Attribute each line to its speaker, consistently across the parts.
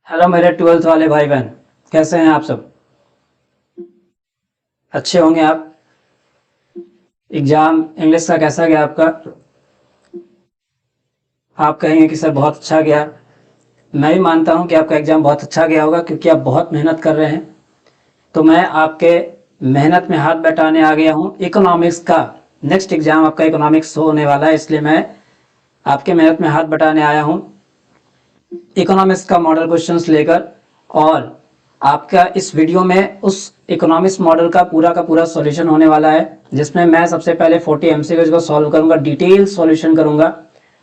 Speaker 1: Hello मेरे twelfth वाले भाई बहन। कैसे हैं आप सब? अच्छे होंगे आप। एग्जाम इंग्लिश का कैसा गया आपका? आप कहेंगे कि सर बहुत अच्छा गया। मैं भी मानता हूं कि आपका एग्जाम बहुत अच्छा गया होगा क्योंकि आप बहुत मेहनत कर रहे हैं। तो मैं आपके मेहनत में हाथ बटाने आ गया हूं। इकोनॉमिक्स का नेक्स्ट एग्जाम आपका इकोनॉमिक्स होने वाला है, इसलिए मैं आपके मेहनत में हाथ बटाने आया हूं इकोनॉमिक्स का मॉडल क्वेश्चंस लेकर। और आपका इस वीडियो में उस इकोनॉमिक्स मॉडल का पूरा सॉल्यूशन होने वाला है, जिसमें मैं सबसे पहले 40 एमसीक्यूज को सॉल्व करूंगा, डिटेल सॉल्यूशन करूंगा,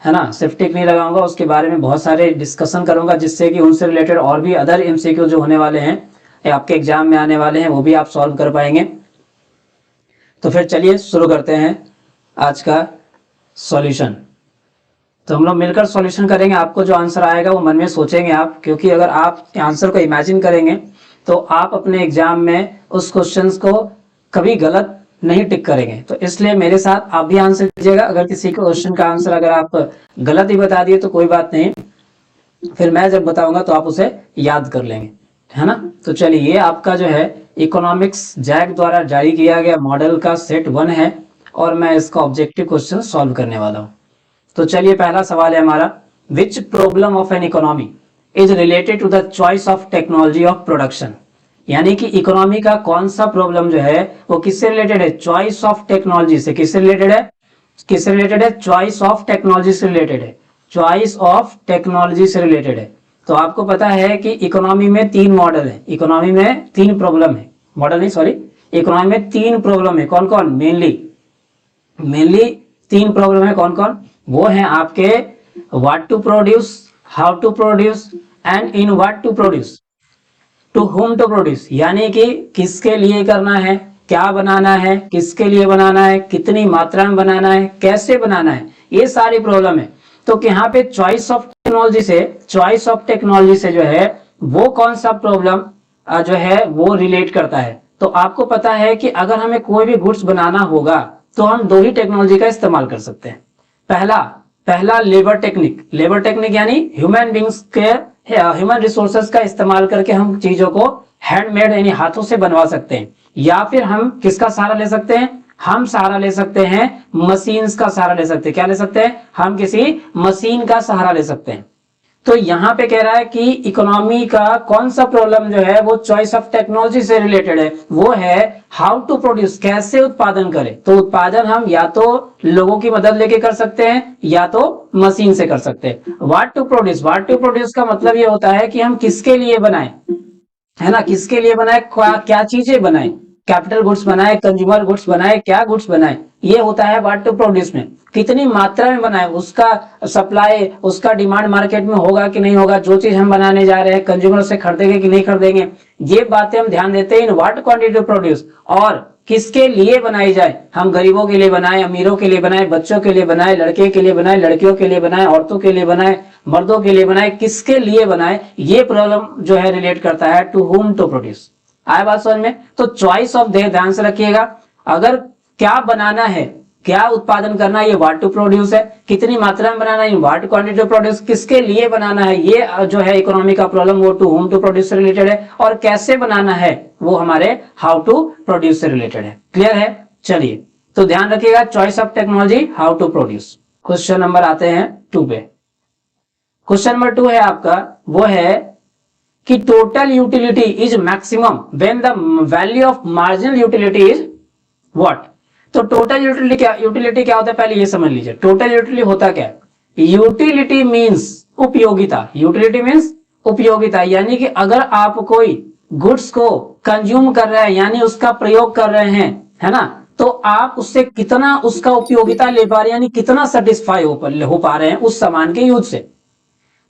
Speaker 1: है ना। सिर्फ टिक नहीं लगाऊंगा, उसके बारे में बहुत सारे डिस्कशन करूंगा, जिससे कि उनसे रिलेटेड और भी अदर एमसीक्यू जो होने वाले हैं आपके एग्जाम में आने वाले हैं वो भी आप सॉल्व कर पाएंगे। तो फिर चलिए शुरू करते हैं आज का सॉल्यूशन। तो हम लोग मिलकर सॉल्यूशन करेंगे। आपको जो आंसर आएगा वो मन में सोचेंगे आप, क्योंकि अगर आप आंसर को इमेजिन करेंगे तो आप अपने एग्जाम में उस क्वेश्चंस को कभी गलत नहीं टिक करेंगे। तो इसलिए मेरे साथ आप भी आंसर दीजिएगा। अगर किसी क्वेश्चन का आंसर अगर आप गलत ही बता दिए तो कोई बात नहीं, फिर मैं जब बताऊंगा तो आप उसे याद कर लेंगे, है ना। तो चलिए, ये आपका जो है इकोनॉमिक्स जैक द्वारा जारी किया गया मॉडल का सेट 1 है और मैं इसका ऑब्जेक्टिव क्वेश्चन सॉल्व करने वाला हूं। तो चलिए, पहला सवाल है हमारा, which problem of an economy is related to the choice of technology of production. यानी कि इकोनॉमी का कौन सा प्रॉब्लम जो है वो किससे रिलेटेड है? चॉइस ऑफ टेक्नोलॉजी से। किससे रिलेटेड है? किससे रिलेटेड है? चॉइस ऑफ टेक्नोलॉजी से रिलेटेड है। चॉइस ऑफ टेक्नोलॉजी से रिलेटेड है। तो आपको पता है कि इकोनॉमी में 3 मॉडल है, इकोनॉमी में 3 प्रॉब्लम है, मॉडल नहीं सॉरी, इकोनॉमी में 3 प्रॉब्लम है। कौन कौन? मेनली 3 प्रॉब्लम है। कौन कौन? वो है आपके what to produce, how to produce and in what to produce, to whom to produce. यानी कि किसके लिए करना है, क्या बनाना है, किसके लिए बनाना है, कितनी मात्रा में बनाना है, कैसे बनाना है, ये सारी प्रॉब्लम है। तो यहाँ पे चॉइस ऑफ टेक्नोलॉजी से जो है वो कौन सा प्रॉब्लम जो है वो रिलेट करता है। तो आपको पता है कि अगर हमें कोई भी गुड्स बनाना होगा तो हम 2 ही टेक्नोलॉजी का इस्तेमाल कर सकते हैं। पहला पहला लेबर टेक्निक यानी ह्यूमन बींग्स के ह्यूमन रिसोर्सेज का इस्तेमाल करके हम चीजों को हैंडमेड यानी हाथों से बनवा सकते हैं। या फिर हम किसका सहारा ले सकते हैं? हम सहारा ले सकते हैं मशीन्स का सहारा ले सकते हैं। क्या ले सकते हैं? हम किसी मशीन का सहारा ले सकते हैं। तो यहां पे कह रहा है कि इकोनॉमी का कौन सा प्रॉब्लम जो है वो चॉइस ऑफ टेक्नोलॉजी से रिलेटेड है। वो है हाउ टू प्रोड्यूस, कैसे उत्पादन करें। तो उत्पादन हम या तो लोगों की मदद लेके कर सकते हैं या तो मशीन से कर सकते हैं। व्हाट टू प्रोड्यूस का मतलब ये होता है कि हम किसके लिए बनाएं, है ना, किसके लिए बनाए, क्या चीजें बनाए, कैपिटल गुड्स बनाए, कंज्यूमर गुड्स बनाए, क्या गुड्स बनाए, ये होता है व्हाट टू प्रोड्यूस में। कितनी मात्रा में बनाए, उसका सप्लाई, उसका डिमांड मार्केट में होगा कि नहीं होगा, जो चीज हम बनाने जा रहे हैं कंज्यूमर से खरीदेंगे कि नहीं खरीदेंगे, ये बातें हम ध्यान देते हैं in what quantity to produce. और किसके लिए बनाई जाए, हम गरीबों के लिए बनाए, अमीरों के लिए बनाए, बच्चों के लिए बनाए, लड़के के लिए बनाए, लड़कियों के लिए बनाए, औरतों के लिए बनाए, मर्दों के लिए बनाए, किसके लिए बनाए, ये प्रॉब्लम जो है रिलेट करता है टू होम टू प्रोड्यूस। आए बात समझ में? तो चॉइस ऑफ ध्यान से रखिएगा। अगर क्या बनाना है, क्या उत्पादन करना है, ये व्हाट टू प्रोड्यूस है। कितनी मात्रा में बनाना है, व्हाट क्वांटिटी टू प्रोड्यूस। किसके लिए बनाना है, ये जो है इकोनॉमी का प्रॉब्लम वो टू होम टू प्रोड्यूस से रिलेटेड है। और कैसे बनाना है वो हमारे हाउ टू प्रोड्यूस से रिलेटेड है। क्लियर है? चलिए, तो ध्यान रखिएगा, choice of technology, how to produce. Question number आते हैं 2 पे। क्वेश्चन नंबर 2 है आपका, वो है कि total utility is maximum when the value of marginal utility is what. तो टोटल यूटिलिटी क्या होता है, पहले ये समझ लीजिए। टोटल यूटिलिटी होता क्या है? यूटिलिटी मींस उपयोगिता। यूटिलिटी मींस उपयोगिता, यानी कि अगर आप कोई गुड्स को कंज्यूम कर रहे हैं यानी उसका प्रयोग कर रहे हैं, है ना, तो आप उससे कितना उसका उपयोगिता ले पा रहे हैं, यानी कितना सेटिस्फाई हो पा रहे हैं उस सामान के यूज से।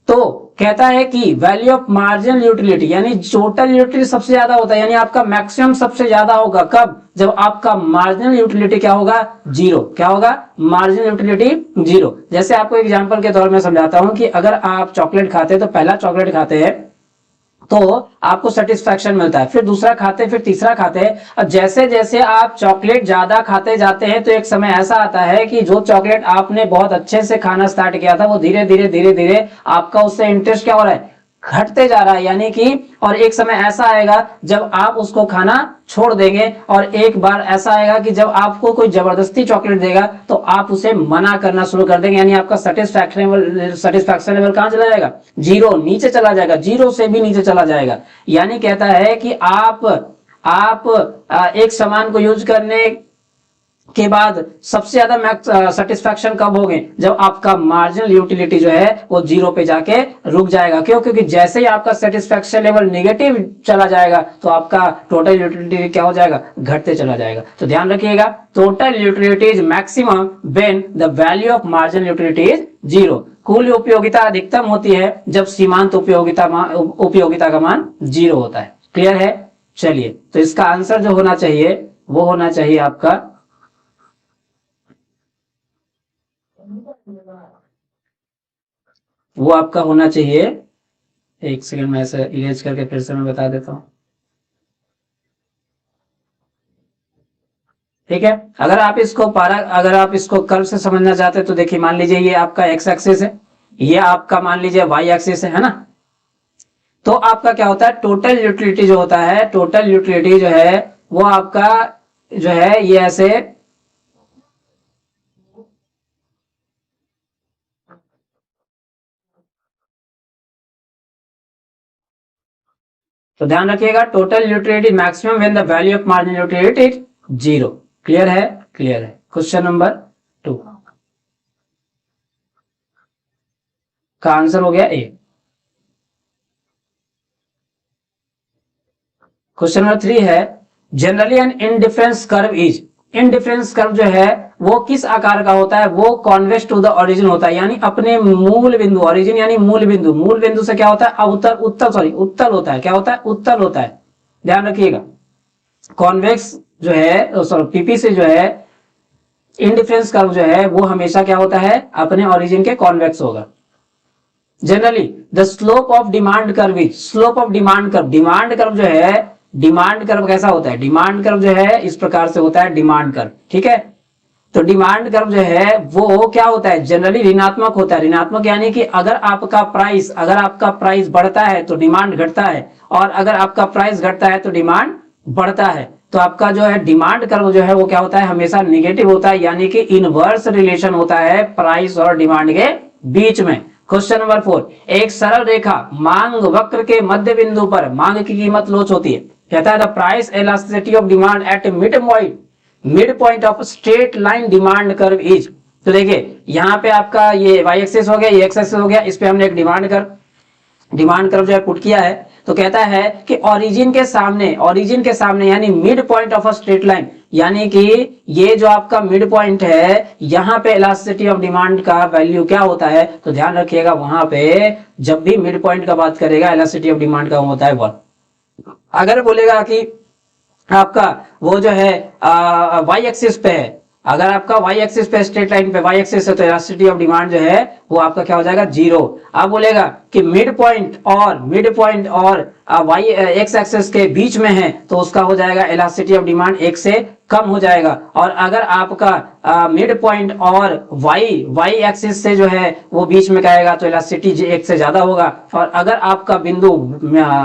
Speaker 1: तो कहता है कि वैल्यू ऑफ मार्जिनल यूटिलिटी यानी टोटल यूटिलिटी सबसे ज्यादा होता है, यानी आपका मैक्सिमम सबसे ज्यादा होगा कब? जब आपका मार्जिनल यूटिलिटी क्या होगा? 0। क्या होगा? Marginal utility 0। जैसे आपको एग्जांपल के तौर में समझाता हूं कि अगर आप चॉकलेट खाते हैं तो पहला चॉकलेट खाते हैं तो आपको सेटिस्फैक्शन मिलता है, फिर दूसरा खाते हैं, फिर तीसरा खाते हैं। और जैसे जैसे आप चॉकलेट ज्यादा खाते जाते हैं तो एक समय ऐसा आता है कि जो चॉकलेट आपने बहुत अच्छे से खाना स्टार्ट किया था वो धीरे धीरे आपका उससे इंटरेस्ट क्या हो रहा है? घटते जा रहा है, यानी कि और एक समय ऐसा आएगा जब आप उसको खाना छोड़ देंगे, और एक बार ऐसा आएगा कि जब आपको कोई जबरदस्ती चॉकलेट देगा तो आप उसे मना करना शुरू कर देंगे, यानी आपका सेटिस्फैक्शन लेवल कहां चला जाएगा, जीरो, नीचे चला जाएगा, जीरो से भी नीचे चला जाएगा। यानी कहता है कि आप एक सामान को यूज करने के बाद सबसे ज्यादा सेटिस्फैक्शन कब होगे, जब आपका मार्जिनल यूटिलिटी जो है वो जीरो पे जाके रुक जाएगा। क्यों? क्योंकि जैसे ही आपका सेटिस्फैक्शन लेवल नेगेटिव चला जाएगा तो आपका टोटल यूटिलिटी क्या हो जाएगा, घटते चला जाएगा। तो ध्यान रखिएगा, total utility is maximum when the value of marginal utility is zero. कुल उपयोगिता अधिकतम होती है जब सीमांत उपयोगिता का मान जीरो होता है। क्लियर है? चलिए, तो इसका आंसर जो होना चाहिए वो होना चाहिए आपका, वो आपका होना चाहिए, एक सेकंड में ऐसे इरेज करके फिर से मैं बता देता हूं। ठीक है, अगर आप इसको कर्व से समझना चाहते हैं तो देखिए, मान लीजिए ये आपका एक्स एक्सिस है, ये आपका मान लीजिए वाई एक्सिस है ना। तो आपका क्या होता है, टोटल यूटिलिटी जो होता है, टोटल यूटिलिटी जो है वो आपका जो है ये ऐसे, तो ध्यान रखिएगा, total utility maximum when the value of marginal utility is zero. Clear है? क्लियर है। क्वेश्चन नंबर 2 का आंसर हो गया ए। क्वेश्चन नंबर 3 है, generally an indifference curve is, indifference curve जो है वो किस आकार का होता है, वो कॉन्वेक्स टू द ओरिजिन होता है, यानी अपने मूल बिंदु, ओरिजिन यानी मूल बिंदु, मूल बिंदु से क्या होता है, उत्तर उत्तर सॉरी उत्तल होता है। क्या होता है? उत्तल होता है। ध्यान रखिएगा, कॉन्वेक्स जो है, सॉरी पीपी से जो है इनडिफरेंस कर्व जो है वो हमेशा क्या होता है, अपने ओरिजिन के कॉन्वेक्स होगा। Generally the slope of demand curve is, slope of demand curve, demand curve जो है, डिमांड कर्व कैसा होता है, डिमांड कर्व जो है इस प्रकार से होता है, डिमांड कर्व। ठीक है, तो डिमांड कर्व जो है वो क्या होता है, जनरली ऋणात्मक होता है। ऋणात्मक यानी कि अगर आपका प्राइस बढ़ता है तो डिमांड घटता है, और अगर आपका प्राइस घटता है तो डिमांड बढ़ता है। तो आपका जो है डिमांड कर्व जो है वो क्या होता है, हमेशा निगेटिव होता है, यानी कि इनवर्स रिलेशन होता है प्राइस और डिमांड के बीच में। क्वेश्चन नंबर 4, एक सरल रेखा मांग वक्र के मध्य बिंदु पर मांग की कीमत लोच होती है। कहता है the price elasticity of demand at mid point of straight line demand curve is. तो देखिए यहाँ पे आपका ये वाई एक्सिस हो गया, ये एक्स एक्सिस हो गया, इस पे हमने एक डिमांड कर्व जो है पुट किया है। तो कहता है कि ओरिजिन के सामने यानी mid point of a straight line, यानी कि ये जो आपका मिड पॉइंट है, यहाँ पे इलास्टिसिटी ऑफ डिमांड का वैल्यू क्या होता है, तो ध्यान रखिएगा वहां पे जब भी मिड पॉइंट का बात करेगा इलास्टिसिटी ऑफ डिमांड का होता है 1। अगर बोलेगा कि आपका वो जो है वाई एक्सिस पे है, अगर आपका वाई एक्सिस पे स्ट्रेट लाइन पे वाई एक्सिस है तो इलास्टिसिटी ऑफ डिमांड जो है वो आपका क्या हो जाएगा, जीरो। अब बोलेगा कि मिड पॉइंट और वाई एक्स एक्सिस के बीच में है तो उसका हो जाएगा इलास्टिसिटी ऑफ डिमांड 1 से कम हो जाएगा। और अगर आपका मिड पॉइंट और वाई एक्सिस से जो है वो बीच में कहेगा तो इलास्टिसिटी 1 से ज्यादा होगा। और अगर आपका बिंदु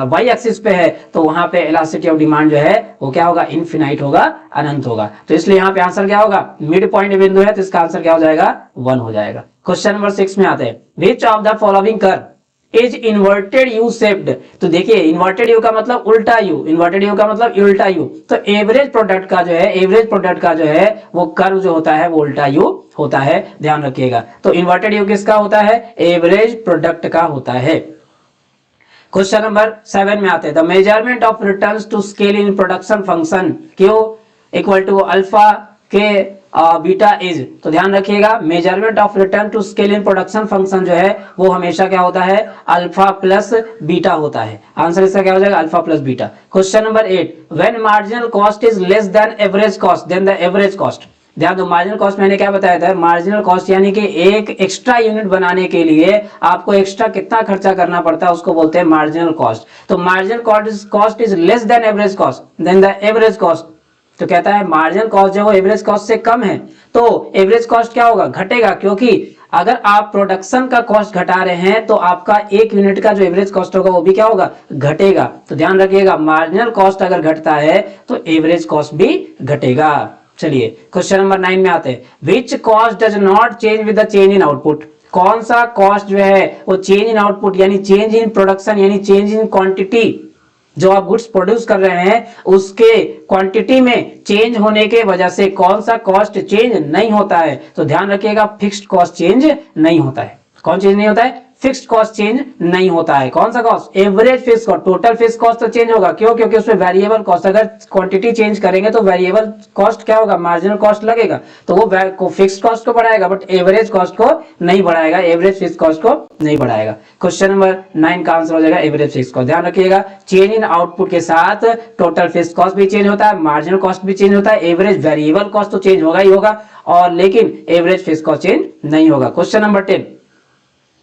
Speaker 1: वाई एक्सिस पे है तो वहां पे इलास्टिसिटी ऑफ डिमांड जो है वो क्या होगा, इनफिनाइट होगा, अनंत होगा। तो इसलिए यहाँ पे आंसर क्या होगा, मिड पॉइंट बिंदु है तो इसका आंसर क्या हो जाएगा, 1 हो जाएगा। क्वेश्चन नंबर 6 में आते हैं, विच of the following curve is inverted U shaped. तो देखिए इन्वर्टेड यू का मतलब उल्टा यू, इन्वर्टेड यू का मतलब उल्टा यू। तो एवरेज प्रोडक्ट का जो है वो कर्व जो होता है वो उल्टा यू होता है, ध्यान रखिएगा। तो इन्वर्टेड यू किसका होता है, एवरेज प्रोडक्ट का होता है। क्वेश्चन नंबर 7 में आते हैं, the measurement of returns to scale in production function q equal to alpha के बीटा इज। तो ध्यान रखिएगा, measurement of return to scale in production function जो है वो हमेशा क्या होता है, अल्फा प्लस बीटा होता है। आंसर इसका क्या हो जाएगा, alpha plus beta. Question number 8, when marginal cost is less than average cost then the average cost. ध्यान दो, मार्जिनल कॉस्ट मैंने क्या बताया था, मार्जिनल कॉस्ट यानी कि एक एक्स्ट्रा यूनिट बनाने के लिए आपको एक्स्ट्रा कितना खर्चा करना पड़ता है उसको बोलते हैं मार्जिनल कॉस्ट। तो marginal cost is less than average cost then the average cost. तो कहता है मार्जिनल कॉस्ट जो है वो एवरेज कॉस्ट से कम है, तो एवरेज कॉस्ट क्या होगा, घटेगा, क्योंकि अगर आप प्रोडक्शन का कॉस्ट घटा रहे हैं तो आपका एक यूनिट का जो एवरेज कॉस्ट होगा वो भी क्या होगा, घटेगा। तो ध्यान रखिएगा, मार्जिनल कॉस्ट अगर घटता है तो एवरेज कॉस्ट भी घटेगा। चलिए क्वेश्चन नंबर 9 में आते हैं, which cost does not change with the change in output. कौन सा कॉस्ट जो है वो चेंज इन आउटपुट यानी चेंज इन प्रोडक्शन यानी चेंज इन क्वांटिटी, जो आप गुड्स प्रोड्यूस कर रहे हैं उसके क्वांटिटी में चेंज होने के वजह से कौन सा कॉस्ट चेंज नहीं होता है। तो ध्यान रखिएगा, फिक्स्ड कॉस्ट चेंज नहीं होता है। कौन चेंज नहीं होता है, फिक्स्ड कॉस्ट चेंज नहीं होता है। कौन सा cost, average fixed cost. Total fixed cost तो चेंज होगा, क्यों, क्योंकि उसमें वेरिएबल कॉस्ट, अगर क्वांटिटी चेंज करेंगे तो वेरिएबल कॉस्ट क्या होगा, मार्जिनल कॉस्ट लगेगा, तो वो फिक्स्ड कॉस्ट को बढ़ाएगा बट एवरेज कॉस्ट को नहीं बढ़ाएगा, एवरेज फिक्स्ड कॉस्ट को नहीं बढ़ाएगा। क्वेश्चन नंबर 9 का आंसर हो जाएगा एवरेज फिक्स्ड कॉस्ट। ध्यान रखिएगा, चेंज इन आउटपुट के साथ टोटल फिक्स्ड कॉस्ट भी चेंज होता है, मार्जिनल कॉस्ट भी चेंज होता है, एवरेज वेरिएबल कॉस्ट तो चेंज होगा ही होगा, और लेकिन एवरेज फिक्स्ड कॉस्ट चेंज नहीं होगा। क्वेश्चन नंबर 10,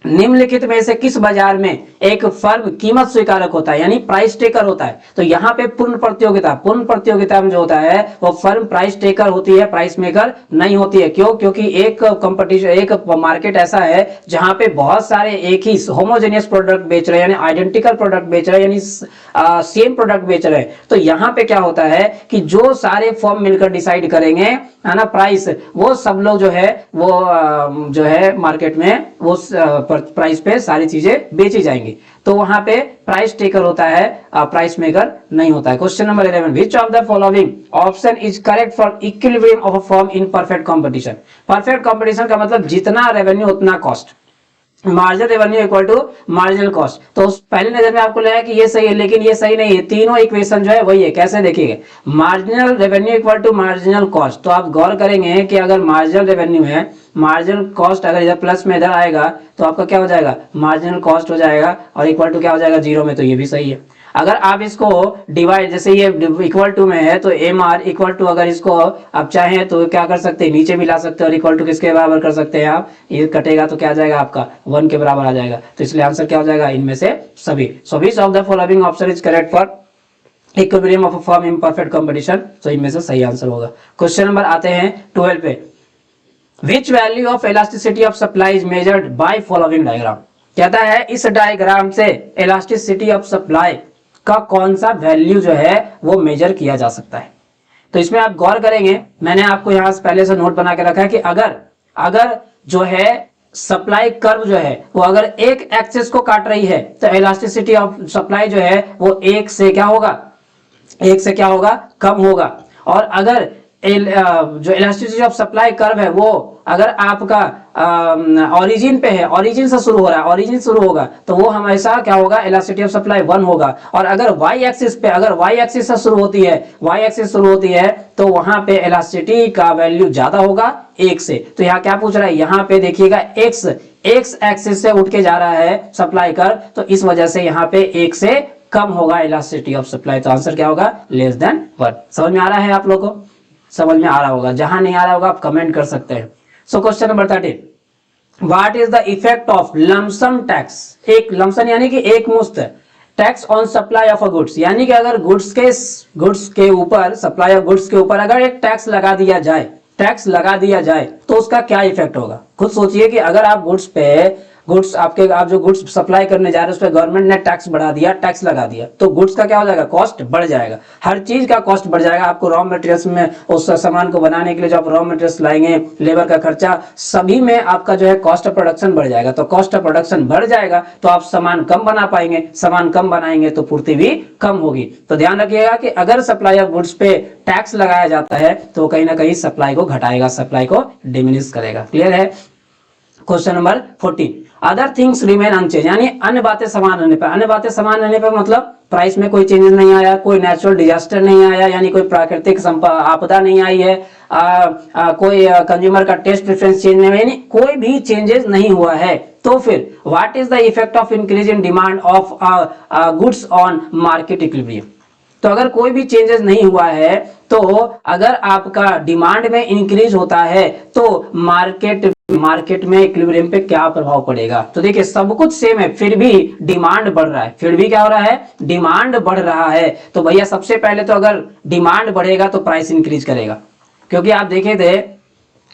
Speaker 1: निम्नलिखित में से किस बाजार में एक फर्म कीमत स्वीकारक होता है यानी प्राइस टेकर होता है। तो यहाँ पे पूर्ण प्रतियोगिता में जो होता है वो फर्म प्राइस टेकर होती है, प्राइस मेकर नहीं होती है। क्यों, क्योंकि एक कंपटीशन, एक मार्केट ऐसा है जहां पे बहुत सारे एक ही होमोजेनियस प्रोडक्ट बेच रहे हैं यानी आइडेंटिकल प्रोडक्ट बेच रहे हैं यानी सेम प्रोडक्ट बेच रहे हैं। तो यहाँ पे क्या होता है कि जो सारे फर्म मिलकर डिसाइड करेंगे है ना प्राइस, वो सब लोग जो है वो जो है मार्केट में वो प्राइस पे सारी चीजें बेची जाएंगी। तो वहां पे प्राइस टेकर होता है, प्राइस मेकर नहीं होता है। Question number 11, which of the following option is correct for equilibrium of a firm in perfect competition. Perfect competition का मतलब जितना रेवेन्यू उतना cost, marginal revenue equal to marginal cost. तो पहले नजर में आपको लगा कि ये सही है, लेकिन ये सही नहीं है। तीनों इक्वेशन जो है वही है। कैसे देखिएगा, marginal revenue equal to marginal cost. तो आप गौर करेंगे कि अगर मार्जिनल रेवेन्यू है, मार्जिनल कॉस्ट अगर इधर प्लस में इधर आएगा तो आपका क्या हो जाएगा, मार्जिनल कॉस्ट हो जाएगा, और इक्वल टू क्या हो जाएगा, जीरो में। तो ये भी सही है। अगर आप इसको डिवाइड, जैसे ये इक्वल टू में है तो एम आर इक्वल टू, अगर इसको आप चाहें तो क्या कर सकते हैं, नीचे भी ला सकते हैं और इक्वल टू किसके बराबर कर सकते हैं आप, ये कटेगा तो क्या आ जाएगा आपका 1 के बराबर आ जाएगा। तो इसलिए आंसर क्या हो जाएगा, इनमें से सभी। So which of the following option is correct for equilibrium of a firm in perfect competition. तो इनमें से सही आंसर होगा। क्वेश्चन नंबर आते हैं 12 पे, which value of elasticity of supply is measured by following diagram. कहता है इस डायग्राम से इलास्टिसिटी ऑफ सप्लाई का कौन सा वैल्यू जो है वो मेजर किया जा सकता है। तो इसमें आप गौर करेंगे, मैंने आपको यहां से पहले से नोट बना के रखा है कि अगर जो है सप्लाई कर्व जो है वो अगर एक एक्सिस को काट रही है तो इलास्टिसिटी ऑफ सप्लाई जो है वो एक से क्या होगा, कम होगा। और अगर जो इलास्टिसिटी ऑफ सप्लाई कर्व है वो अगर आपका ओरिजिन पे है, ओरिजिन से शुरू हो रहा है, ओरिजिन शुरू होगा तो वो हमेशा क्या होगा, इलास्टिसिटी ऑफ सप्लाई 1 होगा। और अगर वाई एक्सिस पे, अगर वाई एक्सिस से शुरू होती है तो वहां पे इलास्टिसिटी का वैल्यू ज्यादा होगा 1 से। तो यहाँ क्या पूछ रहा है, यहाँ पे देखिएगा एक्स एक्सिस से उठ के जा रहा है सप्लाई कर्व, तो इस वजह से यहाँ पे 1 से कम होगा इलास्टिसिटी ऑफ सप्लाई। तो आंसर क्या होगा, लेस देन 1। समझ में आ रहा है आप लोगों को, समझ में आ रहा होगा, जहां नहीं आ रहा होगा आप कमेंट कर सकते हैं। So question number 13, what is the effect of lump sum tax. एक लमसम यानी कि एक मुश्त tax on supply of a goods, यानी कि अगर गुड्स के ऊपर, सप्लाई ऑफ गुड्स के ऊपर अगर एक टैक्स लगा दिया जाए तो उसका क्या इफेक्ट होगा। खुद सोचिए कि अगर आप आप जो गुड्स सप्लाई करने जा रहे हैं उस पर गवर्नमेंट ने टैक्स बढ़ा दिया, टैक्स लगा दिया, तो गुड्स का क्या हो जाएगा, कॉस्ट बढ़ जाएगा। हर चीज का कॉस्ट बढ़ जाएगा। आपको रॉ मटेरियल्स में उस सामान को बनाने के लिए जो आप रॉ मटेरियल्स लाएंगे, लेबर का खर्चा, सभी में आपका जो है कॉस्ट ऑफ प्रोडक्शन बढ़ जाएगा। तो कॉस्ट ऑफ प्रोडक्शन बढ़ जाएगा तो आप सामान कम बना पाएंगे, सामान कम बनाएंगे तो पूर्ति भी कम होगी। तो ध्यान रखिएगा कि अगर सप्लाई ऑफ गुड्स पे टैक्स लगाया जाता है तो कहीं ना कहीं सप्लाई को घटाएगा, सप्लाई को डिमिनिश करेगा। क्लियर है। Question number 14, other things remain unchange, यानी अन्य बातें समान रहने पर मतलब प्राइस में कोई चेंजेस नहीं आया, कोई नेचुरल डिजास्टर नहीं आया, यानी कोई प्राकृतिक आपदा नहीं आई है, कोई कंज्यूमर का टेस्ट प्रेफरेंस चेंज नहीं, यानी कोई भी चेंजेस नहीं हुआ है। तो फिर what is the effect of increase in demand of goods on market equilibrium. तो अगर कोई भी चेंजेस नहीं हुआ है तो अगर आपका डिमांड में इंक्रीज होता है तो मार्केट में इक्विलिब्रियम पे क्या प्रभाव पड़ेगा। तो देखिए सब कुछ सेम है, फिर भी डिमांड बढ़ रहा है, फिर भी क्या हो रहा है, डिमांड बढ़ रहा है। तो भैया सबसे पहले तो अगर डिमांड बढ़ेगा तो प्राइस इंक्रीज करेगा, क्योंकि आप देखे थे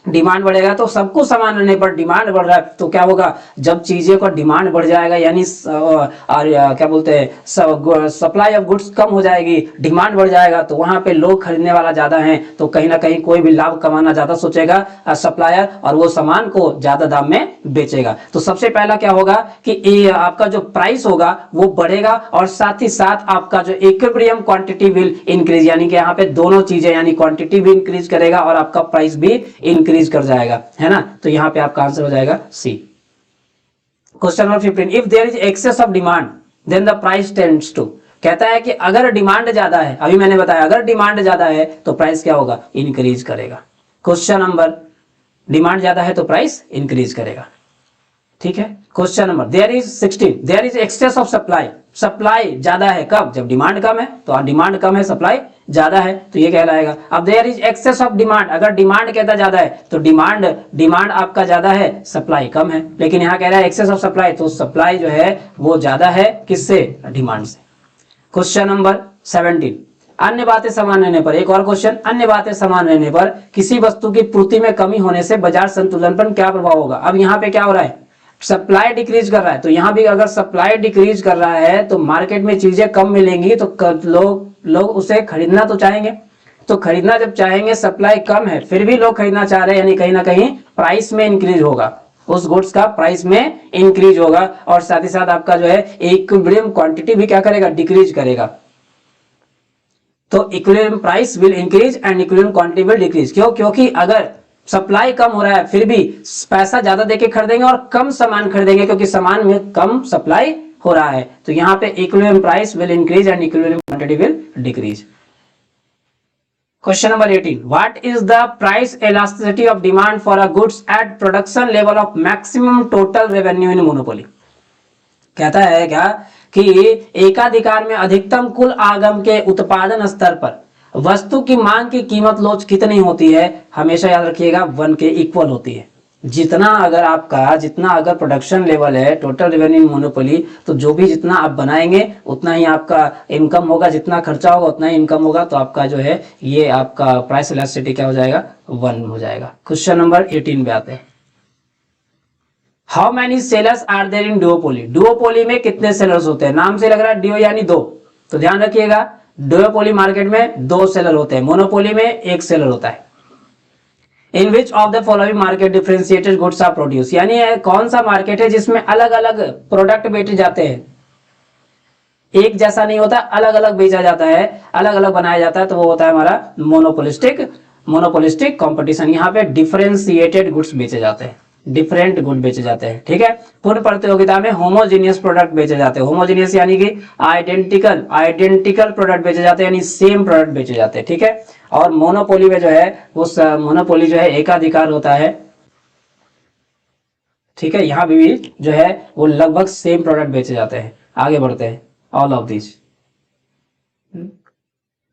Speaker 1: डिमांड बढ़ेगा तो सब कुछ सामान रहने पर डिमांड बढ़ रहा है तो क्या होगा, जब चीजें का डिमांड बढ़ जाएगा यानी क्या बोलते हैं सप्लाई ऑफ गुड्स कम हो जाएगी, डिमांड बढ़ जाएगा तो वहां पे लोग खरीदने वाला ज्यादा है तो कहीं ना कहीं कोई भी लाभ कमाना ज्यादा सोचेगा सप्लायर, और वो सामान को ज्यादा दाम में बेचेगा। तो सबसे पहला क्या होगा कि आपका जो प्राइस होगा वो बढ़ेगा और साथ ही साथ आपका जो इक्विलिब्रियम क्वांटिटी विल इंक्रीज, यानी कि यहाँ पे दोनों चीजें यानी क्वांटिटी भी इंक्रीज करेगा और आपका प्राइस भी इंक्रीज कर जाएगा, है ना। तो यहाँ पे आपका आंसर हो जाएगा C. Question number 15, if there is excess of demand then the price tends to, कहता है कि अगर डिमांड ज्यादा है, अभी मैंने बताया अगर डिमांड ज्यादा है तो प्राइस क्या होगा, इंक्रीज करेगा। क्वेश्चन नंबर, डिमांड ज्यादा है तो प्राइस इंक्रीज करेगा, ठीक है। Question number there is 16, there is excess of supply, supply ज्यादा है कब, जब डिमांड कम है, तो डिमांड कम है सप्लाई ज्यादा है तो ये कहलाएगा। अब there is excess of demand, अगर डिमांड कहता ज्यादा है तो डिमांड आपका ज्यादा है सप्लाई कम है, लेकिन यहाँ कह रहा है एक्सेस ऑफ सप्लाई, तो सप्लाई जो है वो ज्यादा है किससे, डिमांड से। क्वेश्चन नंबर 17, अन्य बातें समान रहने पर, एक और क्वेश्चन, अन्य बातें समान रहने पर किसी वस्तु की पूर्ति में कमी होने से बाजार संतुलन पर क्या प्रभाव होगा। अब यहाँ पे क्या हो रहा है, सप्लाई डिक्रीज कर रहा है, तो यहां भी अगर सप्लाई डिक्रीज कर रहा है तो मार्केट में चीजें कम मिलेंगी तो लोग उसे खरीदना तो चाहेंगे, तो खरीदना जब चाहेंगे, सप्लाई कम है फिर भी लोग खरीदना चाह रहे हैं, यानी कहीं ना कहीं प्राइस में इंक्रीज होगा, उस गुड्स का प्राइस में इंक्रीज होगा और साथ ही साथ आपका जो है इक्विलिब्रियम क्वांटिटी भी क्या करेगा, डिक्रीज करेगा। तो equilibrium price will increase and equilibrium quantity will decrease. क्यों, क्योंकि अगर सप्लाई कम हो रहा है फिर भी पैसा ज्यादा देके खरीदेंगे और कम सामान खरीदेंगे क्योंकि सामान में कम सप्लाई हो रहा है, तो यहां पे equilibrium price will increase and equilibrium quantity will decrease. Question number 18, what is the price elasticity of demand for a goods at production level of maximum total revenue in monopoly. कहता है क्या कि एकाधिकार में अधिकतम कुल आगम के उत्पादन स्तर पर वस्तु की मांग की कीमत लोच कितनी होती है, हमेशा याद रखिएगा 1 के इक्वल होती है। जितना अगर प्रोडक्शन लेवल है टोटल रेवेन्यू मोनोपोली, तो जो भी जितना आप बनाएंगे उतना ही आपका इनकम होगा, जितना खर्चा होगा उतना ही इनकम होगा, तो आपका जो है ये आपका प्राइस इलास्टिसिटी क्या हो जाएगा, 1 हो जाएगा। क्वेश्चन नंबर 18 पे आते हैं, how many sellers are there in duopoly, duopoly में कितने सेलर्स होते हैं, नाम से लग रहा है डुओ यानी दो, तो ध्यान रखिएगा डुओपोली मार्केट में 2 सेलर होते हैं, मोनोपोली में 1 सेलर होता है। In which of the following market differentiated goods are produce, यानी कौन सा मार्केट है जिसमें अलग अलग प्रोडक्ट बेचे जाते हैं, एक जैसा नहीं होता, अलग अलग बेचा जाता है, अलग अलग बनाया जाता है, तो वो होता है हमारा मोनोपोलिस्टिक कंपटीशन। यहाँ पे डिफरेंशिएटेड गुड्स बेचे जाते हैं, डिफरेंट गुड बेचे जाते हैं, ठीक है। पूर्ण प्रतियोगिता में होमोजीनियस प्रोडक्ट बेचे जाते हैं, होमोजीनियस यानी कि आइडेंटिकल प्रोडक्ट बेचे जाते हैं, यानी सेम प्रोडक्ट बेचे जाते हैं, ठीक है। और मोनोपोली में जो है वो मोनोपोली जो है एकाधिकार होता है, ठीक है। यहाँ भी जो है वो लगभग सेम प्रोडक्ट बेचे जाते हैं। आगे बढ़ते हैं, all of this,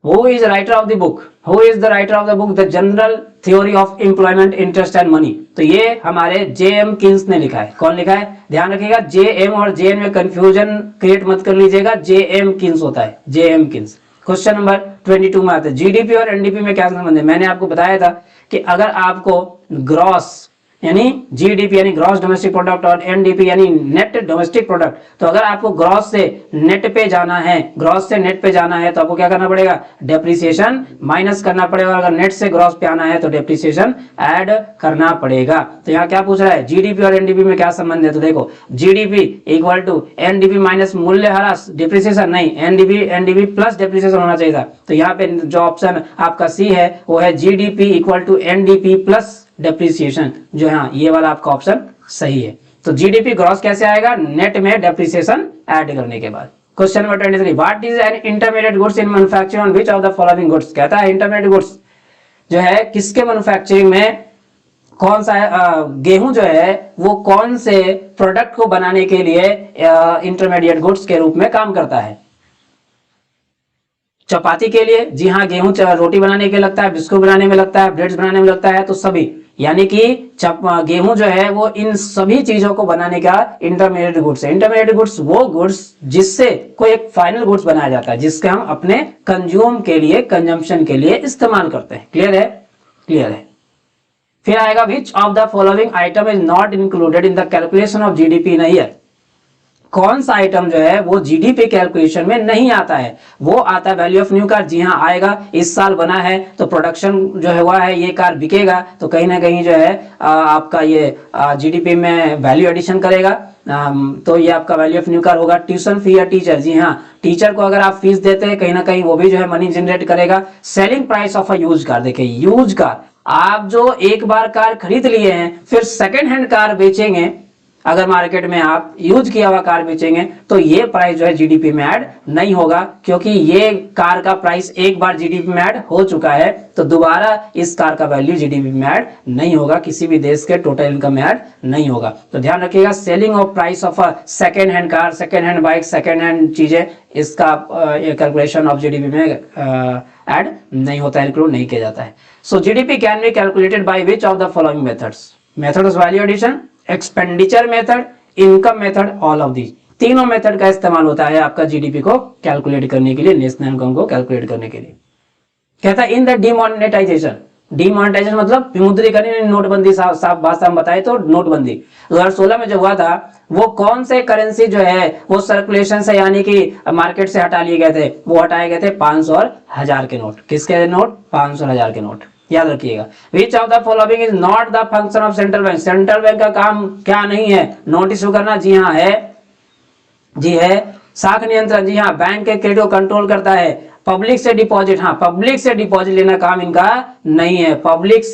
Speaker 1: Who is writer of the book? Who is the writer of the book? The General Theory of Employment, Interest and Money। तो ये हमारे J.M. किन्स ने लिखा है। कौन लिखा है, ध्यान रखिएगा J.M. और J.N. में कंफ्यूजन क्रिएट मत कर लीजिएगा, J.M. किन्स होता है, J.M. किन्स। क्वेश्चन नंबर 22 में आते हैं, जीडीपी और एनडीपी में क्या संबंध है। मैंने आपको बताया था कि अगर आपको ग्रॉस यानी जीडीपी यानी ग्रॉस डोमेस्टिक प्रोडक्ट और एनडीपी यानी नेट डोमेस्टिक प्रोडक्ट, तो अगर आपको ग्रॉस से नेट पे जाना है, ग्रॉस से नेट पे जाना है तो आपको क्या करना पड़ेगा, डेप्रिसिएशन माइनस करना पड़ेगा, और अगर नेट से ग्रॉस पे आना है तो डेप्रिसिएशन ऐड करना पड़ेगा। तो यहाँ क्या पूछ रहा है, जीडीपी और एनडीपी में क्या संबंध है, तो देखो GDP equal to NDP minus मूल्य ह्रास डेप्रिसिएशन, नहीं एनडीपी प्लस डेप्रिसिएशन होना चाहिए था। तो यहाँ पे जो ऑप्शन आपका सी है वो है GDP equal to NDP plus depreciation, जो हाँ ये वाला आपका ऑप्शन सही है। तो जीडीपी ग्रॉस कैसे आएगा, नेट में डेप्रिसिएशन ऐड करने के बाद। Question number 23, what is an intermediate goods in manufacturing on which of the following goods, कहता है इंटरमीडिएट गुड्स जो है किसके मैन्युफैक्चरिंग में कौन सा है, गेहूं जो है वो कौन से प्रोडक्ट को बनाने के लिए इंटरमीडिएट गुड्स के रूप में काम करता है। चपाती के लिए, जी हाँ गेहूं रोटी बनाने के लगता है, बिस्कुट बनाने में लगता है, ब्रेड्स बनाने में लगता है, तो सभी यानी कि गेहूं जो है वो इन सभी चीजों को बनाने का इंटरमीडिएट गुड्स है। इंटरमीडिएट गुड्स वो गुड्स जिससे कोई एक फाइनल गुड्स बनाया जाता है, जिसके हम अपने कंज्यूम के लिए, कंजम्पशन के लिए इस्तेमाल करते हैं। क्लियर है, क्लियर है। फिर आएगा विच of the following item is not included in the calculation of GDP in a year. कौन सा आइटम जो है वो जीडीपी कैलकुलेशन में नहीं आता है, वो आता है वैल्यू ऑफ न्यू कार। जी हाँ आएगा, इस साल बना है तो प्रोडक्शन जो है हुआ है, ये कार बिकेगा तो कहीं ना कहीं जो है आपका ये जीडीपी में वैल्यू एडिशन करेगा। तो ये आपका वैल्यू ऑफ न्यू कार होगा। ट्यूशन फी या टीचर, जी हाँ टीचर को अगर आप फीस देते हैं कहीं ना कहीं वो भी जो है मनी जनरेट करेगा। Selling price of a use car, देखिए यूज कार, आप जो एक बार कार खरीद लिए हैं फिर सेकेंड हैंड कार बेचेंगे, अगर मार्केट में आप यूज किया हुआ कार बेचेंगे तो ये प्राइस जो है जीडीपी में ऐड नहीं होगा, क्योंकि ये कार का प्राइस एक बार जीडीपी में ऐड हो चुका है तो दोबारा इस कार का वैल्यू जीडीपी में ऐड नहीं होगा, किसी भी देश के टोटल इनकम में ऐड नहीं होगा। तो ध्यान रखिएगा, selling of price of a second hand car, second hand bike, second hand चीजें, इसका कैलकुलेशन ऑफ जीडीपी में ऐड नहीं होता है, इंक्लूड नहीं किया जाता है। So GDP can be calculated by which of the following methods, method of value addition, expenditure method, income method, all of these. तीनों मेथड का इस्तेमाल होता है आपका जीडीपी को कैलकुलेट करने के लिए, नेशनल इनकम को कैलकुलेट करने के लिए। कहता है इन द डिमोनेटाइजेशन, डिमोनेटाइजेशन मतलब विमुद्रीकरण, नोटबंदी, साफ भाषा में बताए तो नोटबंदी 2016 में जो हुआ था वो कौन से करेंसी जो है वो सर्कुलेशन से यानी कि मार्केट से हटा लिए गए थे, वो हटाए गए थे 500 और 1000 के नोट। किसके नोट? 500 और 1000 के नोट। याद रखिएगा, विच of the following is not the function of central bank, central bank का काम क्या नहीं है? नोट इशू करना, जी हाँ है, जी है। साख नियंत्रण, जी हाँ बैंक के क्रेडिट को कंट्रोल करता है। पब्लिक से डिपॉजिट, हाँ पब्लिक से डिपॉजिट लेना काम इनका नहीं है, पब्लिक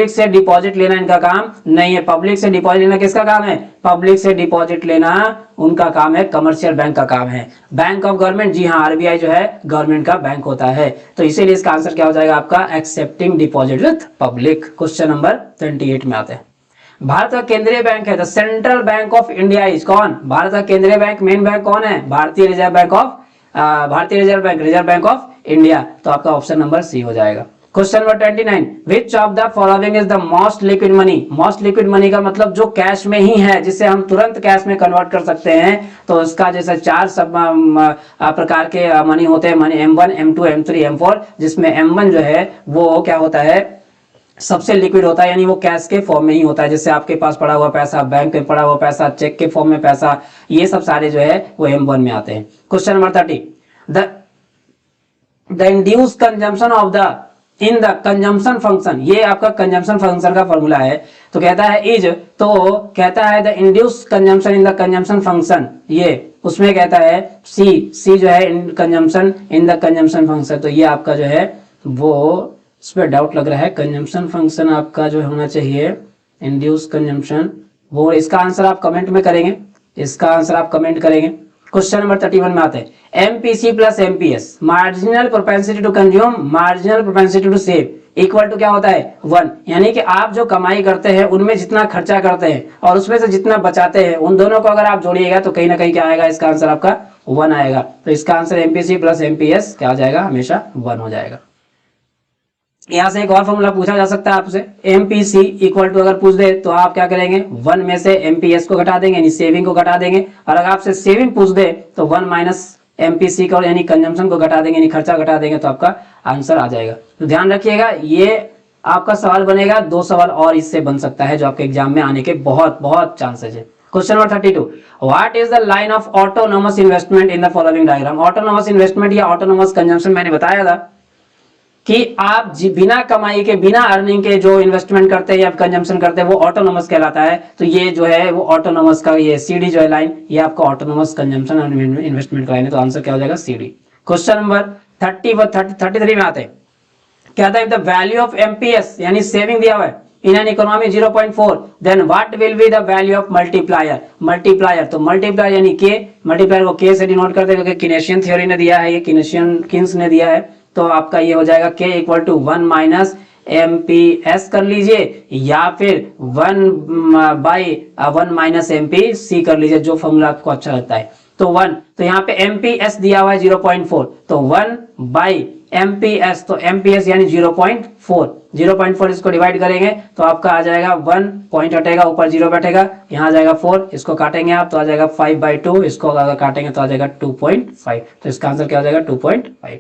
Speaker 1: से डिपॉजिट लेना इनका काम नहीं है। पब्लिक से डिपॉजिट लेना किसका काम है? पब्लिक से डिपॉजिट लेना उनका काम है, कमर्शियल बैंक का काम है। बैंक ऑफ गवर्नमेंट, जी हाँ आरबीआई जो है गवर्नमेंट का बैंक होता है, तो इसीलिए इसका आंसर क्या हो जाएगा आपका? Accepting deposit with public. Question number 28 में आते हैं। भारत का केंद्रीय बैंक है, the central bank of India is कौन? भारत का केंद्रीय बैंक, मेन बैंक कौन है? भारतीय reserve bank of reserve bank of India. तो आपका ऑप्शन नंबर सी हो जाएगा। Question number 29, which of the following is the most liquid money? Most liquid money का मतलब जो कैश में ही है, जिसे हम तुरंत कैश में कन्वर्ट कर सकते हैं। तो इसका जैसे 4 सब प्रकार के मनी होते हैं, money M1, M2, M3, M4, जिसमें M1 जो है वो क्या होता है? सबसे लिक्विड होता है, यानी वो कैश के फॉर्म में ही होता है। जैसे आपके पास पड़ा हुआ पैसा, बैंक में पड़ा हुआ पैसा, चेक के फॉर्म में पैसा, ये सब सारे जो है वो M1 में आते हैं। Question number 30, the induce consumption of the in the consumption function, ये आपका कंजम्पशन फंक्शन का फॉर्मूला है। तो कहता है इज, तो कहता है the induce consumption in the consumption function, ये उसमें कहता है सी जो है consumption in the consumption function. तो ये आपका जो है वो इस पर डाउट लग रहा है, कंजम्पशन फंक्शन आपका जो होना चाहिए इंड्यूस कंजम्पशन, वो इसका आंसर आप कमेंट में करेंगे, इसका आंसर आप कमेंट करेंगे। क्वेश्चन नंबर 31 में आते हैं, MPC plus MPS, marginal propensity to consume, marginal propensity to save equal to क्या होता है? 1। यानी कि आप जो कमाई करते हैं उनमें जितना खर्चा करते हैं और उसमें से जितना बचाते हैं, उन दोनों को अगर आप जोड़िएगा तो कहीं ना कहीं क्या आएगा? इसका आंसर आपका 1 आएगा। तो इसका आंसर एमपीसी प्लस एमपीएस क्या हो जाएगा? हमेशा 1 हो जाएगा। यहां से एक और फॉर्मूला पूछा जा सकता है आपसे, एमपीसी इक्वल टू अगर पूछ दे तो आप क्या करेंगे? 1 में से एमपीएस को घटा देंगे, यानी सेविंग को घटा देंगे। और अगर आपसे सेविंग पूछ दे तो 1 माइनस एमपीसी को यानी कंजम्पशन को घटा देंगे, यानी खर्चा घटा देंगे, तो आपका आंसर आ जाएगा। तो ध्यान रखिएगा, ये आपका सवाल बनेगा, 2 सवाल और इससे बन सकता है जो आपके एग्जाम में आने के बहुत बहुत चांसेस है। Question number 32, what is the line of autonomous investment in the following diagram? Autonomous investment या ऑटोनोमस कंजम्पशन मैंने बताया था कि आप बिना कमाई के, बिना अर्निंग के जो इन्वेस्टमेंट करते हैं या कंजम्पशन करते हैं वो ऑटोनोमस कहलाता है। तो ये जो है वो ऑटोनोमस का, ये सीडी जो है लाइन, ये आपका ऑटोनोमस कंजम्पशन और इन्वेस्टमेंट का लाइन है। तो आंसर क्या हो जाएगा? सीडी। क्वेश्चन नंबर 33 में आते हैं, क्या था? द वैल्यू ऑफ एमपीएस यानी सेविंग दिया हुआ है in an economy 0.4, then what will be the value of multiplier? Multiplier, तो मल्टीप्लायर यानी के, मल्टीप्लायर को के से डिनोट करते हैं क्योंकि किनेशियन थ्योरी ने दिया है, ये किन्स ने दिया है। तो आपका ये हो जाएगा k equal to 1 minus MPS कर लीजिए, या फिर 1 बाई 1 माइनस एमपीसी कर लीजिए, जो फॉर्मूला आपको अच्छा लगता है। तो 1, तो यहाँ पे एमपीएस दिया हुआ है 0.4, तो 1 बाई एमपीएस, तो एमपीएस यानी 0.4 इसको डिवाइड करेंगे तो आपका आ जाएगा 1 पॉइंट हटेगा, ऊपर 0 बैठेगा, यहाँ आ जाएगा 4, इसको काटेंगे आप तो आ जाएगा 5/2, इसको अगर काटेंगे तो आ जाएगा 2.5। तो इसका आंसर क्या हो जाएगा? 2.5।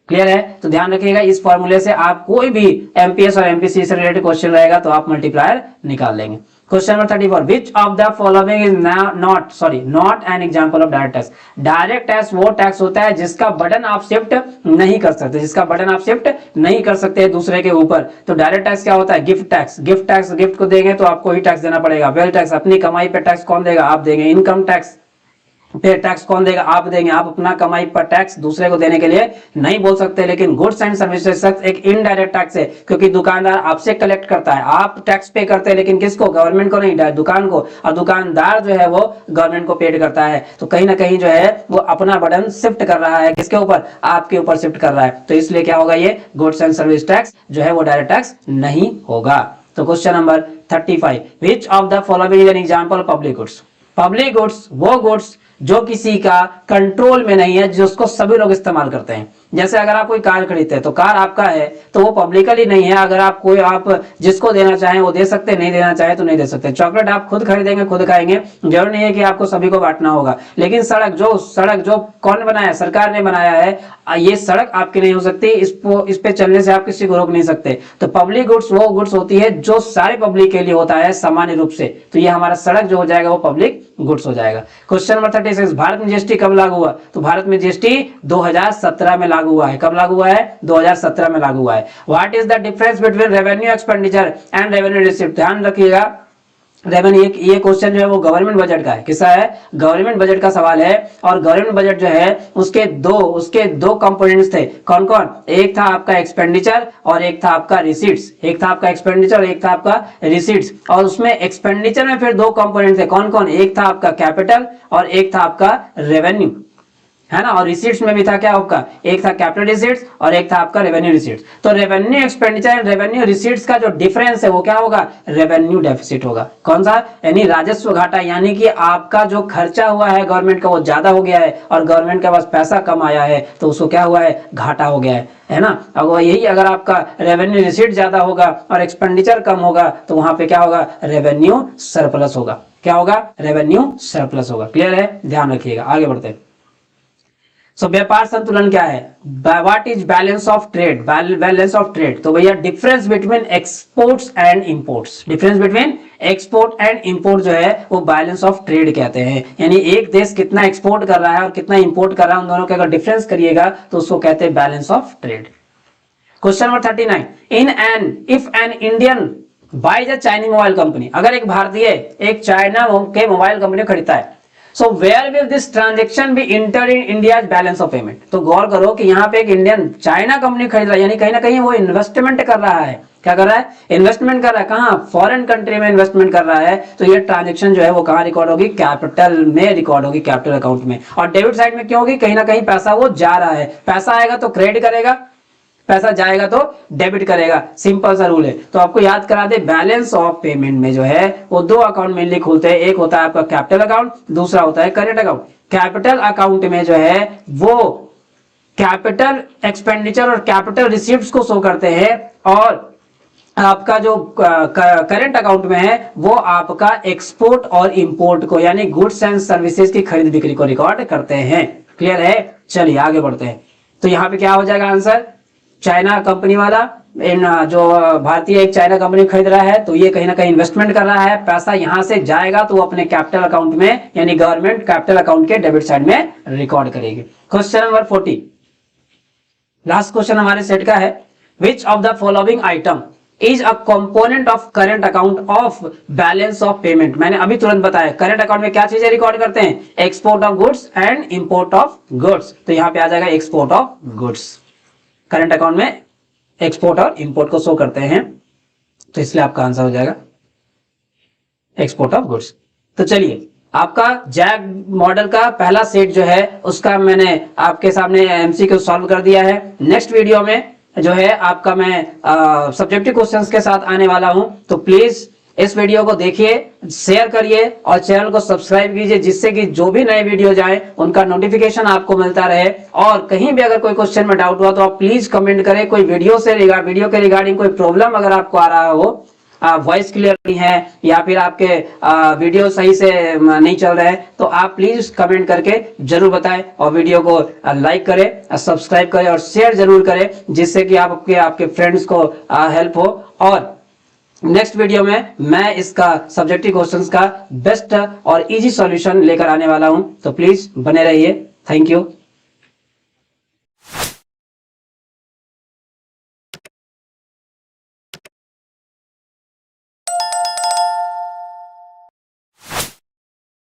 Speaker 1: क्लियर है? तो ध्यान रखिएगा, इस फॉर्मूले से आप कोई भी एमपीएस और एमपीसी से रिलेटेड क्वेश्चन रहेगा तो आप मल्टीप्लायर निकाल लेंगे। Question number 34, which of the following is not an example of direct tax. Direct tax वो टैक्स होता है जिसका बटन आप शिफ्ट नहीं कर सकते, जिसका बटन आप शिफ्ट नहीं कर सकते दूसरे के ऊपर। तो डायरेक्ट टैक्स क्या होता है? Gift tax. Gift tax, gift को देंगे तो आपको ही टैक्स देना पड़ेगा। वेल्थ टैक्स, अपनी कमाई पे टैक्स कौन देगा? आप देंगे। इनकम टैक्स पे टैक्स कौन देगा? आप देंगे। आप अपना कमाई पर टैक्स दूसरे को देने के लिए नहीं बोल सकते। लेकिन गुड्स एंड सर्विसेज एक इनडायरेक्ट टैक्स है, क्योंकि दुकानदार आपसे कलेक्ट करता है, आप टैक्स पे करते हैं, लेकिन किसको? गवर्नमेंट को नहीं, दुकान को। और दुकानदार जो है वो गवर्नमेंट को पेड करता है। तो कहीं ना कहीं जो है वो अपना बटन शिफ्ट कर रहा है, किसके ऊपर? आपके ऊपर शिफ्ट कर रहा है। तो इसलिए क्या होगा? ये गुड्स एंड सर्विस टैक्स जो है वो डायरेक्ट टैक्स नहीं होगा। तो question number 35, which of the following is an example of public goods. Public goods वो गुड्स जो किसी का कंट्रोल में नहीं है, जिसको सभी लोग इस्तेमाल करते हैं। जैसे अगर आप कोई कार खरीदते हैं तो कार आपका है, तो वो पब्लिकली नहीं है। अगर आप जिसको देना चाहें वो दे सकते, नहीं देना चाहे तो नहीं दे सकते। चॉकलेट आप खुद खरीदेंगे, खुद खाएंगे, जरूर नहीं है कि आपको सभी को बांटना होगा। लेकिन सड़क जो कौन बनाया? सरकार ने बनाया है। ये सड़क आपकी नहीं हो सकती, इस पे चलने से आप किसी को रोक नहीं सकते। तो पब्लिक गुड्स वो गुड्स होती है जो सारे पब्लिक के लिए होता है सामान्य रूप से। तो ये हमारा सड़क जो हो जाएगा वो पब्लिक गुड्स हो जाएगा। क्वेश्चन नंबर 36, भारत में जीएसटी कब लागू हुआ? तो भारत में जीएसटी 2017 में लागू हुआ है। कब लागू हुआ है? 2017 में लागू हुआ है। What is the difference between revenue expenditure and revenue receipt? ध्यान रखिएगा, रेवेन्यू ये क्वेश्चन जो है वो गवर्नमेंट बजट का है। किसका है? गवर्नमेंट बजट का सवाल है। और गवर्नमेंट बजट जो है उसके दो कंपोनेंट्स थे। कौन कौन? एक था आपका एक्सपेंडिचर और एक था आपका रिसीट्स। एक था आपका एक्सपेंडिचर और एक था आपका रिसीट्स। और उसमें एक्सपेंडिचर में फिर दो कंपोनेंट थे। कौन कौन? एक था आपका कैपिटल और एक था आपका रेवेन्यू, है ना। और रिसीट्स में भी था क्या आपका? एक था कैपिटल रिसीट्स और एक था आपका रेवेन्यू रिसीट्स। तो revenue expenditure and revenue receipts का जो डिफरेंस है वो क्या होगा? रेवेन्यू डेफिसिट होगा। कौन सा? यानी राजस्व घाटा, यानी कि आपका जो खर्चा हुआ है गवर्नमेंट का वो ज्यादा हो गया है और गवर्नमेंट के पास पैसा कम आया है, तो उसको क्या हुआ है? घाटा हो गया है ना। अब यही अगर आपका रेवेन्यू रिसीट ज्यादा होगा और एक्सपेंडिचर कम होगा तो वहां पे क्या होगा? रेवेन्यू सरप्लस होगा। क्या होगा? रेवेन्यू सरप्लस होगा। क्लियर है? ध्यान रखिएगा। आगे बढ़ते हैं। सो व्यापार संतुलन क्या है? What is balance of trade? Balance of trade तो भैया difference between exports and imports. Difference between export and import जो है वो बैलेंस ऑफ ट्रेड कहते हैं। यानी एक देश कितना एक्सपोर्ट कर रहा है और कितना इंपोर्ट कर रहा है, उन दोनों का अगर डिफरेंस करिएगा तो उसको कहते हैं balance of trade. Question number 39, if an Indian buys a Chinese mobile company, अगर एक भारतीय एक चाइना के मोबाइल कंपनी खरीदता है, so where will this transaction be enter in India balance of payment. तो गौर करो कि यहाँ पे एक इंडियन चाइना कंपनी खरीद रहा है, यानी कहीं ना कहीं वो इन्वेस्टमेंट कर रहा है। क्या कर रहा है? इन्वेस्टमेंट कर रहा है। कहाँ? फॉरेन कंट्री में इन्वेस्टमेंट कर रहा है। तो ये ट्रांजेक्शन जो है वो कहाँ रिकॉर्ड होगी? कैपिटल में रिकॉर्ड होगी, कैपिटल अकाउंट में। और डेबिट साइड में क्यों होगी? कहीं ना कहीं पैसा वो जा रहा है। पैसा आएगा तो क्रेडिट करेगा, पैसा जाएगा तो डेबिट करेगा। सिंपल सा रूल है। तो आपको याद करा दे, बैलेंस ऑफ पेमेंट में जो है वो दो अकाउंट मेनली खुलते हैं। एक होता है आपका कैपिटल अकाउंट, दूसरा होता है करेंट अकाउंट। कैपिटल अकाउंट में जो है वो कैपिटल एक्सपेंडिचर और कैपिटल रिसीव्स को शो करते हैं, और आपका जो करेंट अकाउंट में है वो आपका एक्सपोर्ट और इंपोर्ट को, यानी गुड्स एंड सर्विसेज की खरीद बिक्री को रिकॉर्ड करते हैं। क्लियर है? चलिए आगे बढ़ते हैं। तो यहाँ पे क्या हो जाएगा आंसर? चाइना कंपनी वाला, जो भारतीय एक चाइना कंपनी खरीद रहा है तो ये कहीं ना कहीं इन्वेस्टमेंट कर रहा है। पैसा यहां से जाएगा तो वो अपने कैपिटल अकाउंट में, यानी गवर्नमेंट कैपिटल अकाउंट के डेबिट साइड में रिकॉर्ड करेगी। क्वेश्चन नंबर 40, लास्ट क्वेश्चन हमारे सेट का है। विच of the following item is a component of current account of balance of payment? मैंने अभी तुरंत बताया करेंट अकाउंट में क्या चीजें रिकॉर्ड करते हैं? Export of goods and import of goods. तो यहाँ पे आ जाएगा export of goods. Current account में एक्सपोर्ट और इंपोर्ट को शो करते हैं, तो इसलिए आपका आंसर हो जाएगा एक्सपोर्ट ऑफ गुड्स। तो चलिए, आपका जैग मॉडल का पहला सेट जो है उसका मैंने आपके सामने एमसीक्यू सॉल्व कर दिया है। नेक्स्ट वीडियो में जो है आपका मैं सब्जेक्टिव क्वेश्चंस के साथ आने वाला हूं, तो प्लीज इस वीडियो को देखिए, शेयर करिए और चैनल को सब्सक्राइब कीजिए, जिससे कि जो भी नए वीडियो जाए उनका नोटिफिकेशन आपको मिलता रहे। और कहीं भी अगर कोई क्वेश्चन में डाउट हुआ तो आप प्लीज कमेंट करें। कोई वीडियो के रिगार्डिंग कोई प्रॉब्लम अगर आपको आ रहा हो, वॉइस क्लियर नहीं है या फिर आपके वीडियो सही से नहीं चल रहा है, तो आप प्लीज कमेंट करके जरूर बताएं और वीडियो को लाइक करें, सब्सक्राइब करें और शेयर जरूर करें, जिससे कि आपके फ्रेंड्स को हेल्प हो। और नेक्स्ट वीडियो में मैं इसका सब्जेक्टिव क्वेश्चंस का बेस्ट और इजी सॉल्यूशन लेकर आने वाला हूं, तो प्लीज बने रहिए। Thank you.